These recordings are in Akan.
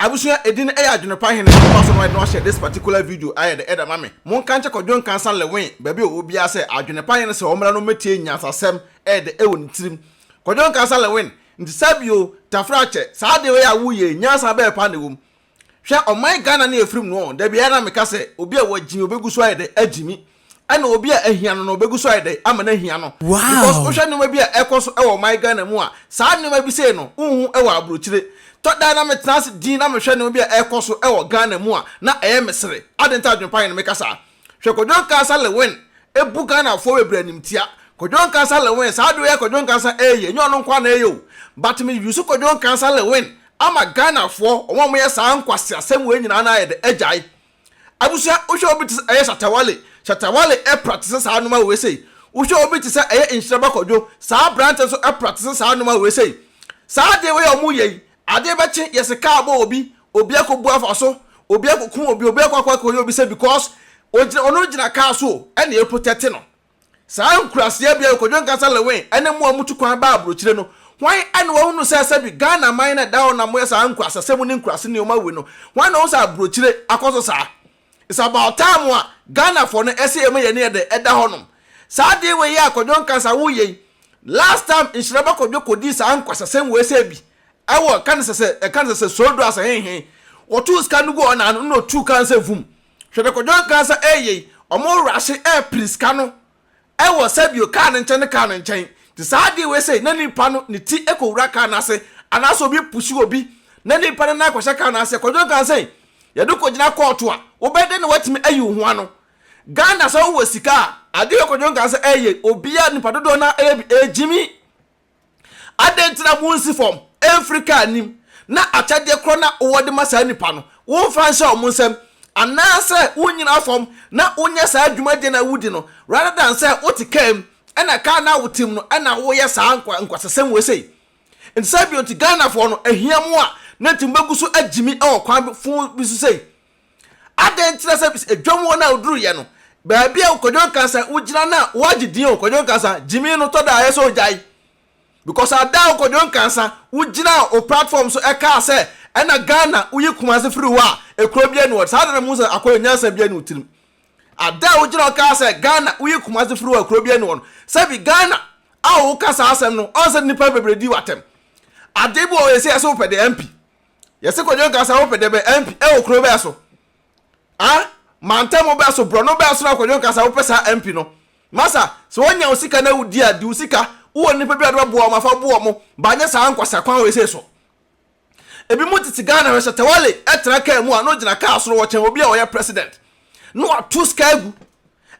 Abusuya edin AdwenepaheneTv pass on no share this particular video the Eda mame. Mon kanche Kwadwo Nkansah liwin baby obi ase AdwenepaheneTv se omra no metie nyasasem de ewon tirim. Kwadwo Nkansah liwin nti sabio tafrache saa de we ya wuye nyasa be pa ne wom. Hwe oman Ghana na efrim no da bia na meka se obi a wagimi obeguso ayede agimi. Ana obi a ahia no obeguso ayede amana ahia no. Because wo hwe no bi a ekoso e wo man Ghana mu a saa ne ma bi se no unhu e wo abrochire. To dynamic trans din na mehwe no bia ekoso e wo Ghana mu a na mesere adenta AdwenepaheneTv meka sa hwe Kwadwo Nkansah liwin ebu Ghana fo webranimtia Kwadwo Nkansah liwin sa do ye Kwadwo Nkansah eye nyo no nkwa na eyo but me use Kwadwo Nkansah liwin ama Ghana fo omo ye sa nkwase asem we nyina na ayede agyae abusia ohwe obi tis eye Shatawale practice sa anoma we sei ohwe obi tis eye Nhyiraba Kwadwo sa branch so practice sa anoma we sei sa de we omo ye ade beche yeseka abo obi akobu afaso obi akokun obi akwa obi say because ono gina ka so ene e protect no saa nkurase bia Kwadwo Nkansah liwin ene mo amutu kwan ba abrochire no hwan ene wo hunu say bi Ghana man na down na mo saa nkurase semu ni nkurase ni o ma we no hwan na wo sa abrochire akoso saa it's about time wa Ghana for no ese e ma ye ne de eda honom saa de we ya Kwadwo Nkansah wo ye last time Nhyiraba Kwadwo kodi saa nkwase semu we say bi awo kansase soldo asa henhen otu ska nugo ona no tu kansa vum hwede Kwadwo Nkansah eye omo rashi priska no ewo sabio kan nchen ti saade we say na nipa no ne ti ekowura kan ase anaso obi pushi obi na nipa na akwhya kan ase Kwadwo Nkansah yedu kogina court a obede ne watimi ayi ho ano Ghana so wo sika ade Kwadwo Nkansah eye obi a nipa dodo na ejimi adentina munsi form Africa nim na achade kro na owode masa nipa no wo fansha omunsem anase unyina fom na unya sa adwumade na wudi no rather than say otikam ena ka na wotim no ena wo ye sa nkwasesem we sei nsabi oti Ghana for no ahiam a na timbaguso agimi e kwan fu bisu sei adentina se edwom na oduru ye no ba bia Kwadwo Nkansah ugina na wagidin Kwadwo Nkansah jimi no to da yeso ojai because ada Kwadwo Nkansah ugina o platform so eka say ena Ghana uyi kumase free wa ekro bia no sa da musa akoyo nyansa bia no tirim ada ugina o ka say Ghana uyi kumase free wa ekro bia no sabi Ghana a o ka sa asem no onse nipa bebredi watem ade bo o yesi eso pede MP yesi Kwadwo Nkansah o pede be MP e o kro be so mantamo be so brono be so na Kwadwo Nkansah o pesa MP no masa so wonya osika na udi ade osika wo nipa bi ade bo ma fa bo mo banye sa nkwasa kwan we se so ebi mutiti Ghana we Shatawale etra ka mu a no gina ka asoro wo chen obi a wo president no atu skagu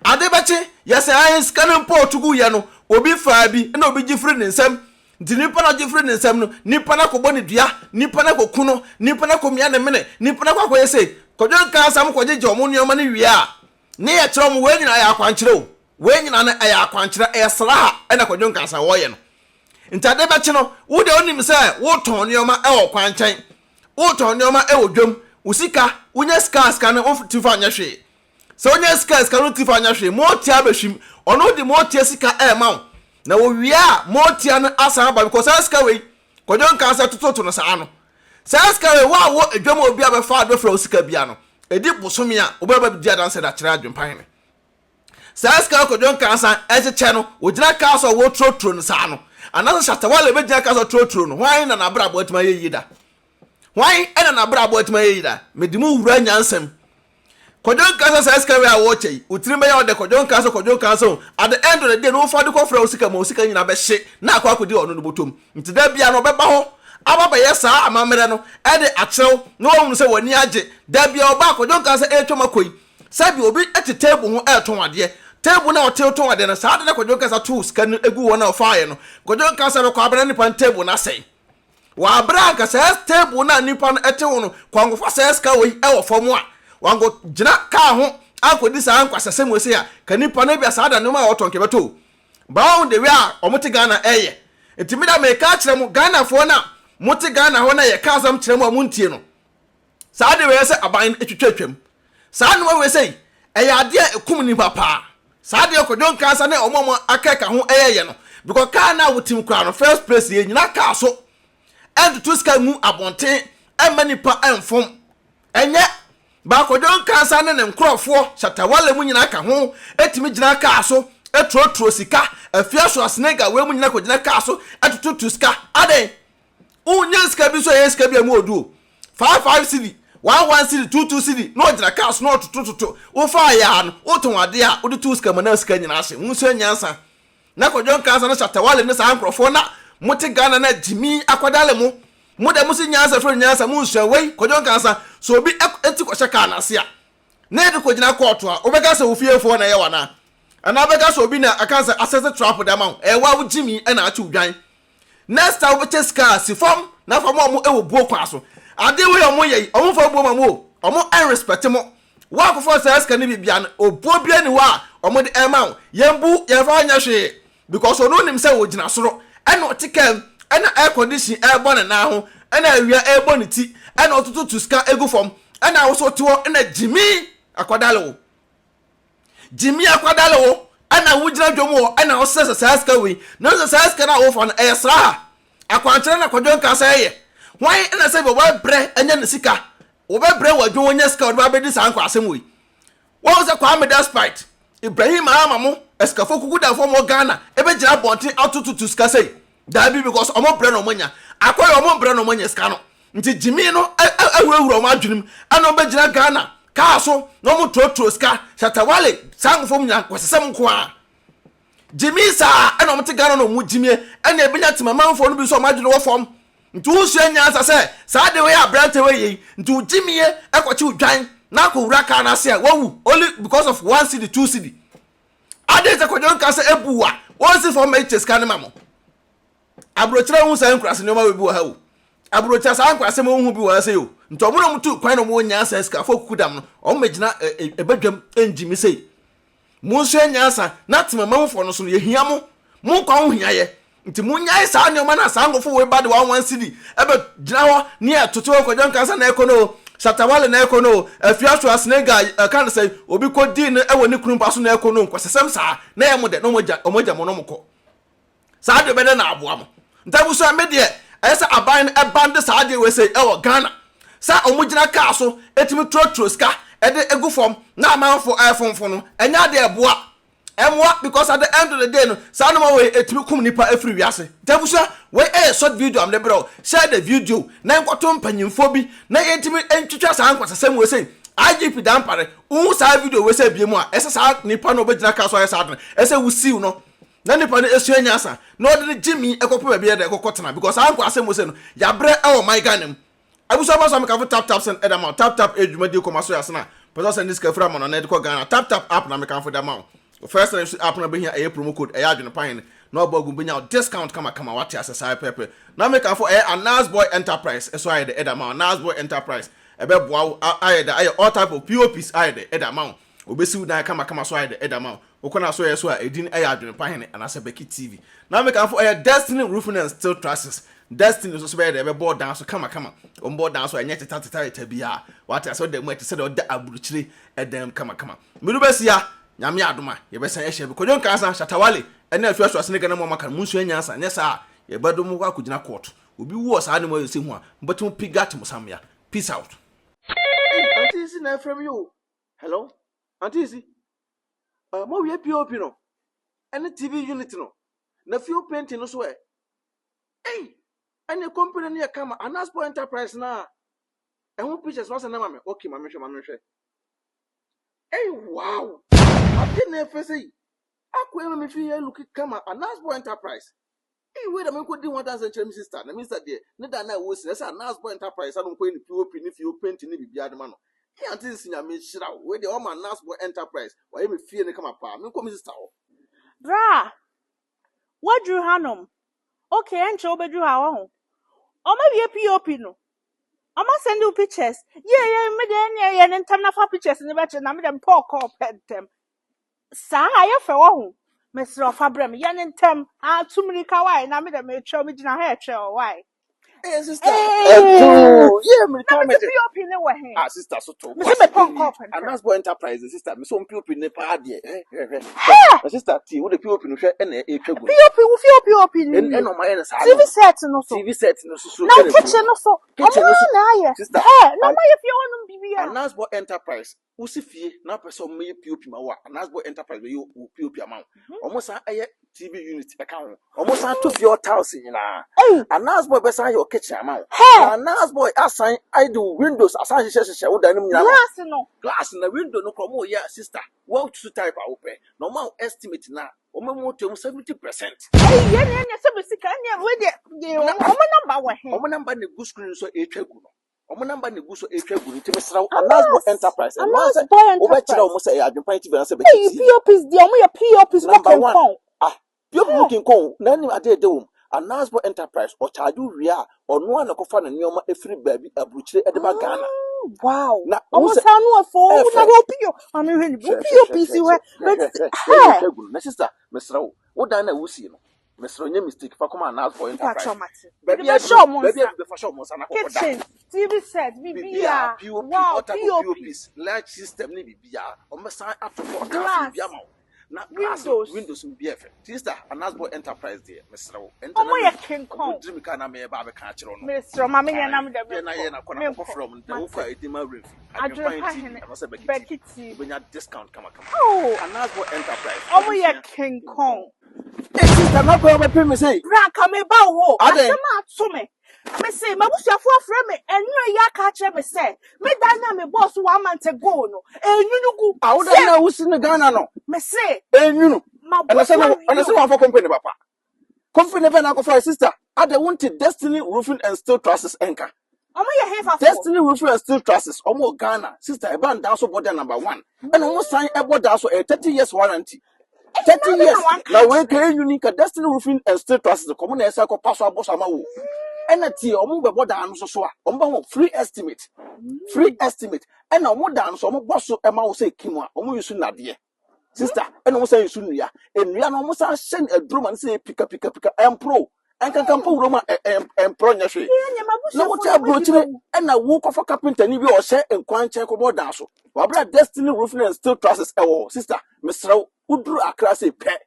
ade beche yese ayin scanning port gu ye no obi fa bi na obi gifri ne nsem di nipa na gifri ne nsem no nipa na ko boni dua nipa na ko kuno nipa na ko mia ne mene nipa na ko yese Kwadwo Nkansah mo ko jeje omo nioma ne wi a ne ye kire mo we nyina ya kwankire o we nyina na ya kwankire e sra na Kwadwo Nkansah wo ye no ntade beche no wo de onim se wo ton nioma e wo kwankyen wo ton nioma e wo dwom usika unya ska no ontifa anya hwe se unya ska no ontifa anya hwe mo tia behwim ono de mo tia sika e ma na wo wi a mo tia no asa ba because ska we Kwadwo Nkansah tototo no sa no ska we wo edwom obi abefa adofra usika bia no edi bosomi a obeba bi dia danse da kire AdwenepaheneTv ska Kwadwo Nkansah echeche no ogina ka so wo trotro no sa no anasa Shatawale be gina ka so trotro no hwan na na bra bo atima yeyida hwan ena na bra bo atima yeyida medimu wura nyansem Kwadwo Nkansah ska we a wo chei utiri me ya de Kwadwo Nkansah at the end of the day no fa de kofra usika ma usika nyina be hye na akwa akodi ono no botom nti da bia no beba ho ababa yesa amamere no e de achew no wo se wani age da bia oba Kwadwo Nkansah etoma koi sabi obi eti table ho eton ade table na oton ade na sa de Kwadwo Nkansah tu scan egu wona ofaye no Kwadwo Nkansah be kwa abra nipa table na sei wa abra Nkansah table na nipa no ete wo no kwangofa sa ska we e wo fom a wango gina ka ho akodi sa nkwasasem we sei a ka nipa na bia sa da no ma oton kebeto ba on de we a omote Ghana eye etimida me ka kire mu Ghana fo na mote Ghana ho na ye ka asam kire mu amuntie no sa de we se aban etwetwetwem sa no we sei eye ade ekum ni papa sa de Kwadwo Nkansah na omomo akeka ho eye no because ka na wotim kwa no first place ye nyina ka so and to ska mu abonten Emanipa enfom. Enye ba Kwadwo Nkansah ne nkrofo shatawale mu nyina ka ho etimi gyina ka so etrotro sika afia so asnega we mu nyina ko gyina ka so etototu sika ade unya sika bi so ye sika bi amu odu 55 cedi 11 cedi 22 cedi no gyina ka so no tototo wo fa ya no wo ton ade a wo de tu sika mana sika nyina ase nso nyansa na Kwadwo Nkansah no shatawale ne sa nkrofo na mote Ghana na jimi akwadale mu muda musi nyansa fro nyansa mu nso wei Kwadwo Nkansah so obi enti ko sheka na ase a na de ko gyina court a obeka se ofiefo na ye wana ana obeka se obi na akansa access trap da ma wa wo jimi na achi udwan next time obeche ska si fam na fam omo ewo buo kwa so ade we omo ye omo fa buo mamu omo respect mo wa ko for say ska ni bibia no obuo bia ni wa omo de ema yembu ye fa anya hwe because ono nim say wo gyina soro eno tikem ena air condition air bon na ho ena awia air bon ti ena otutu tuska egu fom ena wo so tiwo ena jimi akwadale wo jimi akwadale wo ena wo gyina dwom wo ena wo sesa saska wi no saska na wo fon esra akwankyere na Kwadwo Nkansah ye hwan ena se bo bre enya ne sika wo bre wadwo wonya sika wo ba bedi san kwasem wi wo se kwa me despite Ibrahim amamu eskafo kukuda fo mo Ghana ebe gyina bontin atutu tuska sei dabi because omo bre no monya akoy omo bre no monya ska no nti jimi no awurawura omo adwenim ana obe gyina Ghana ka so no mo trotro ska shatawale sangfo nya kwasesem nko a jimi sa ana omo te Ghana no mo jimi ana ebenya timamanfo no bi so omo adwene wo fom nti usu nyansa se sa de we abrante we yi nti ujimi ekwachi udwan na ko wura ka na se wawu only because of 1 cedi 2 cedi ade ze Kwadwo Nkansah ebuwa won si for me cheska ne mamo abrochira hu sa nkrase ne ma we bi wa ha o abrochira sa nkrase mo hu bi wa se o nto mo no mutu kwan no mo nya sa ska fo kukudam no o magina ebadwam enjimi sei mo nso nyansa na temamamfo no so ye hia mo kwa ho hia ye nti mo nya sa ne o ma na sa ngofo we bade 1 cedi ebe gina ho ne atoto Kwadwo Nkansah na ekono shatawale na ekono afia so asnega kan say obi ko din e woni kunumpa so na ekono nkwasesem sa na ye mo de no moja mo no mko sa de be na aboa mo ntabu so amede esa aban e bande sa de we say e wo Ghana sa omugina ka so etimi trotro ska e de egu fom na amanfo iPhone no enya de eboa emwa because at the end of the day no sa no we etimi kum nipa afri wiase ntabu so we short video am de bro share the video na nkoto mpanyimfo bi na yetimi entwitwa sa nkwasesem we say IGP dampare sa video we say biemu a esa sa nipa no obegina ka so esa adana esa wusiw no na nipa no esu anyasa na ode jimi ekopo ba bia de ekokotena because ankwasem we say no ya bre e o my ganem abuso ba so me ka tap send edama tap edwumadi komaso yasa na person send this kafra mo na edko Ghana tap app na me kan for dama first time app na be here a promo code AdwenepaheneTv no bogu benya discount kama wati asesa pepe na me kan for Nasboy Enterprise eso aye the edama Nasboy Enterprise ebe boa aye all type of POPs aye the edama obesi udan kama so aye the edama okona so yeso a edin Adwenepahene anase BeckyTv na me kan for Destiny Roofing and Steel Trusses Destiny so be the board down so kama on board down so enye tata bia wati aso de mu ete se de oda aburuchire edem kama medu besia nyame adoma ye be san ye hye Kwadwo Nkansah shatawale ene afia so asene gana mo maka munsu anyansa ne sa ye badom kwa kugina court obi wo sa ne mo yesi hu a mbetum pigat musamya peace out. Auntie isi na from you. Hello Auntie isi mo we POP no ene TV unit no na few painting no so ene company ne kama Nasboy Enterprise na ehun pictures was na mame okay mame hwe wow I didn't ever say akwe me fi look kama Nasboy Enterprise wait a minute ko di 1000 chem sister na mister there ne da na wo si say Nasboy Enterprise anu ko ni POP ni fi paint ni bibia de ma no anti sinya me hira we de o ma Nasboy Enterprise wa ye me fi ne kama pa me ko mi sister o bra what drew hanom okay enche obedru ha wo o ma bi POP no o ma send you pictures yeah me de ne ntam na fa pictures ne be che na me dem pour call pentem sa aye fe wo ho mesro fa brem ye ne ntam a tumri ka why na me dem e twa me gina ha e twa why Hey, sister. Yeah, me come me POP ne wa he. Ah, sister, so to. Me say me pon cop. And that's boy enterprise, sister. Me so POP ne pa de. Sister, T, what the POP no hwe na e twa gu. POP, wo POP ni. En no ma ye na sa. TV set no so. TV set no so. Na kitchen no so. Kitchen no so. Na aye. Sister. Na ma ye fie wonum bibia. And that's boy enterprise. Usi fie na person me POP ma wa. And that's boy enterprise we you POP amount. Almost aye TV unit account. Almost to your house na. And that's boy besan your kitchen amount. And that's boy assign I do windows assign she wo dan mu nyama. Glass na window no komo ya sister. What to type open. Normal estimate na. Omo to 70%. Ye se be sika ne we de omo number wa he. Omo number ne go screen so e twa gu no. Omo number ne gu so e twa gu ni timi sraw Anasbo enterprise. And once oba kira omo say AdwenepaheneTv na say BeckyTv. POPs di omo ye POPs working con. POP working con na ni ade de wom. Anasbo enterprise o charge wi a ono na kofa na neoma efiri baabi abuchire e de ba Ghana. Wow. Na omo sa no afo na go PO. Ami hwe ni POPs we. Na sister mesraw. Wo dan na wusi no. Mesraw nye mistake fa come Anasbo enterprise. Baby be fashion mo sana ko da. Kitchen, TV set, bibia. Wow, POPs, large system ni bibia. O me san atofo ka bibia ma. Na windows be efe. Sister, Anasbo enterprise there, Mr. Omo ye King Kong. Dream ka na me ba be ka kire no. Mr. Mama ye na me de. Ye na kona ko from the wo kwa edima ref. AdwenepaheneTv. I say BeckyTv. When you discount come. Oh, Anasbo enterprise. omo ye King Kong. Sister, na ko be me say. Bra ka me ba wo. Asema ato me. Me say mabusuafo afre me enyo ya ka kire me say. Me dan na me boss 1 month ago no. Enyunugu. Awuda na wusi ne Ghana no. Me say Enyunu. And I say one for company papa. Company be na ko for sister. Ade wanted Destiny Roofing and Steel Trusses enka. Omo ye hefa. Destiny Roofing and Steel Trusses omo Ghana. Sister e ban down so border number 1. And omo sign e border so 30 years warranty. 30 years. Now we can unique Destiny Roofing and Steel Trusses come na esa ko pass aboss amawo. Ena ti omo be border anu so a omo free estimate. Free estimate. Ena omo dan so omo boss e ma wo say kimu a omo yusu nade. Sister, and almost say soon, yeah, and we are almost send a drum and say pick up, and pro, and can come for Roma and pro. No, what I brought you, and I walk off a carpenter, and you or say, and quite check about Dasso. Wabra Destiny Roofing and Steel Trusses, oh, sister, Mr. Udru a classy pet,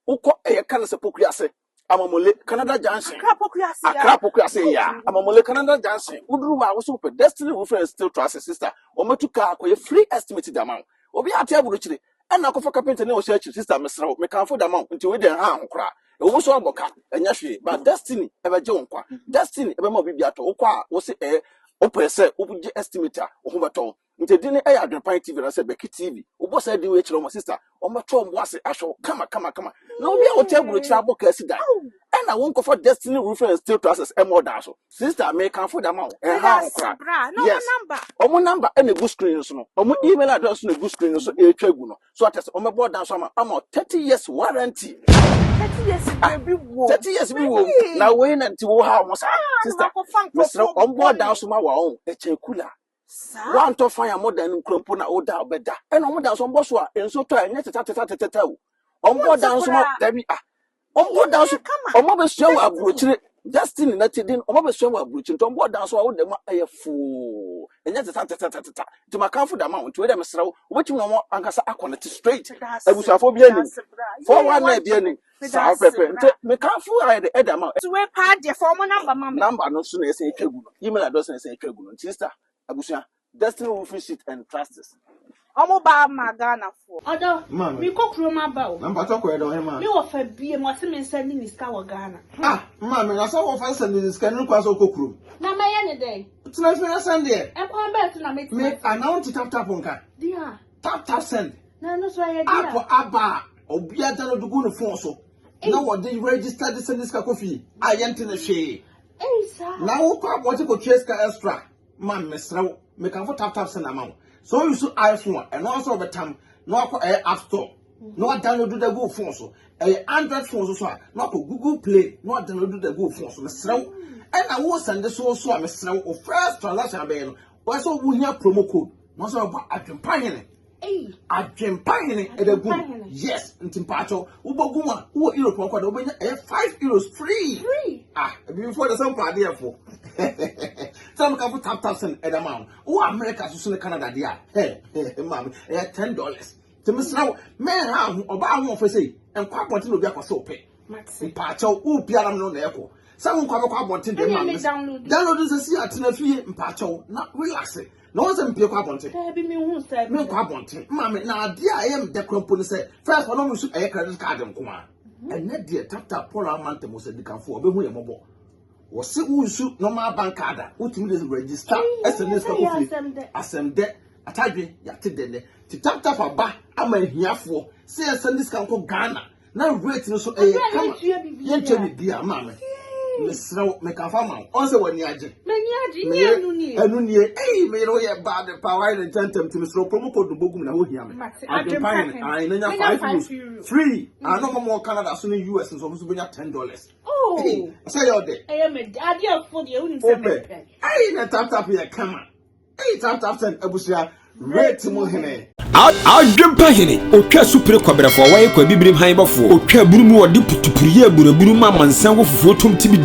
who call a cancer pocriasi. I'm a Mole Canada Johnson, a crapocracy, yeah, I'm a Mole Canada Johnson, Udru was super Destiny Roofing and Steel Trusses, sister, or Matuka, a free estimated amount. Obi atiabu richly. And now for carpenter no search sister Mr. Me can for the amount until we den ha nkra. E wo so aboka enya hwe but Destiny e be je nkwa. Destiny e be mo bibia to okwa wo se o pese o buje estimator o ho beto. Nti di ne AdwenepaheneTv na se BeckyTv. O bo se di we kire mo sister. O meto mo ase ahwe kama. Na obi a wo tabu richly aboka asi dan. And I won't go for Destiny Roofing and Steel Trusses and more than so. Sister, may come for the amount. And how crap. Yes. Omo number and a good screen. So, Omo email address and a good screen. So, a treguno. So, I test on my board down. So, I'm 30 years warranty. 30 years, 30 years, we will now wait until how much. Sister, Mr. On board down. So, my own a checula. One to find more than Crumpuna or down better. And on down some boss and so try and tell. On board down so much. Omo down so omo be so abrochire Destiny na tidin omo be so abrochire to omo down so wo dem ayefo enya tata to makanfo da ma to we dem srew wetim no mo ankasa connect straight abusuafo bi ani for one na bi ani sa pepe nte mekanfo aye de edama to we pa de for mo number no so na ese etwagu no email address na ese etwagu no sister abusua Destiny Roofing Sheet and Trusses. Omo ba ma Ghana for. Odo, mi ko kroma ba o. Number to ko edo he ma. Mi wo fa bie mo se me send ni ska wo Ghana. Ma me na so wo fa send ni ska ni kwa so kokuro. Na ma ye ne dey. Tina fi na send there. E kwa bet na me. Me announce tap nka. Dia. Tap send. Na no so ye dia. Apo aba obi ada no dugu no phone so. Na wo dey register the send ska kofi. Ayente na hwe. Sir. Na wo kwa bo ko trace ka extra. Man mesrew. Me kan for tap send amount. So you use iPhone and also over time no App Store. No download the Google phone so Android phone so no Google Play no download the Google phone so mesrew and I will send this also mesrew of first transaction be no so we hear promo code no so AdwenepaheneTv AdwenepaheneTv edegum. Yes, ntimpacho. Uboguma, uwo Europe kwa ubenya 5 euros free. Before the same party for. Some can tap send edamount. Who America to Canada dia. Hey, mama, $10. To Miss now, man, how about one for say, and quite want to be a so pay. Mpacho, who piano no echo. Some quite want to download this year to the fee, Mpacho, not relaxing. No one's in Pio Quabonte. Me Quabonte. Mammy, now, dear, I am the company said, first one almost a credit card and come on. And that dear tap Paula Mantemo said the Campo, but we are mobile. Was it who shoot no more bank card, which means register as a list of assem debt. I tell you, Yated, to tap a bar, I'm a here for, say a Sunday Campo Ghana. Now, rating so a come, you dear mamma. Miss Row make a farmer. Also, when you are may know bad the power and tentum to Miss Row promo code the Bogum and Woodiam. I know 5 euros free. I know more Canada soon in US and so bring up $10. Oh, say your day. I am a daddy for the only open. I ain't a tap here, come on. Hey, tap send Abusia. Red to Mohene. AdwenepaheneTv otwa supre kwabere fo wa ye kwa bibrim han bafo otwa burumu odi putupurie buraburu ma mansan wo fufuo tom tibi